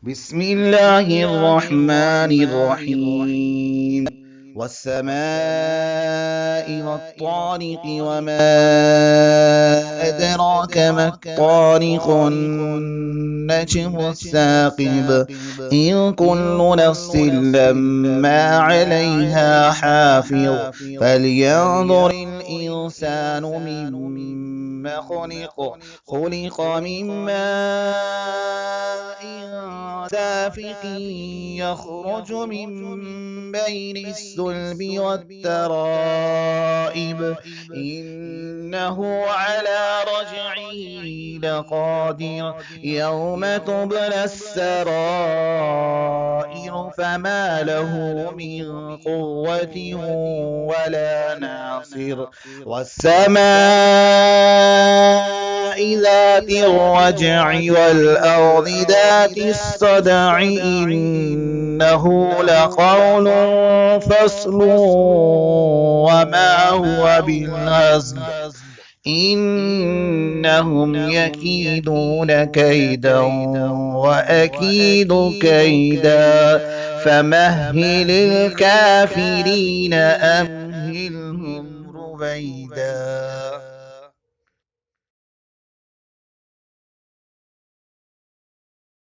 بسم الله الرحمن الرحيم والسماء والطارق وما أدراك ما الطارق النجم الثاقب إن كل نفس لما عليها حافظ فلينظر الإنسان مما خلق من ماء دافق يخرج من بين الصلب والترائب إنه على رجعه لقادر يوم تبلى السرائر فما له من قوة ولا ناصر والسماء ذات الرجع والأرض ذات الصدع إنه لقول فصل وما هو بالهزل إنهم يكيدون كيدا وأكيد كيدا فمهل الكافرين أمهلهم رويدا.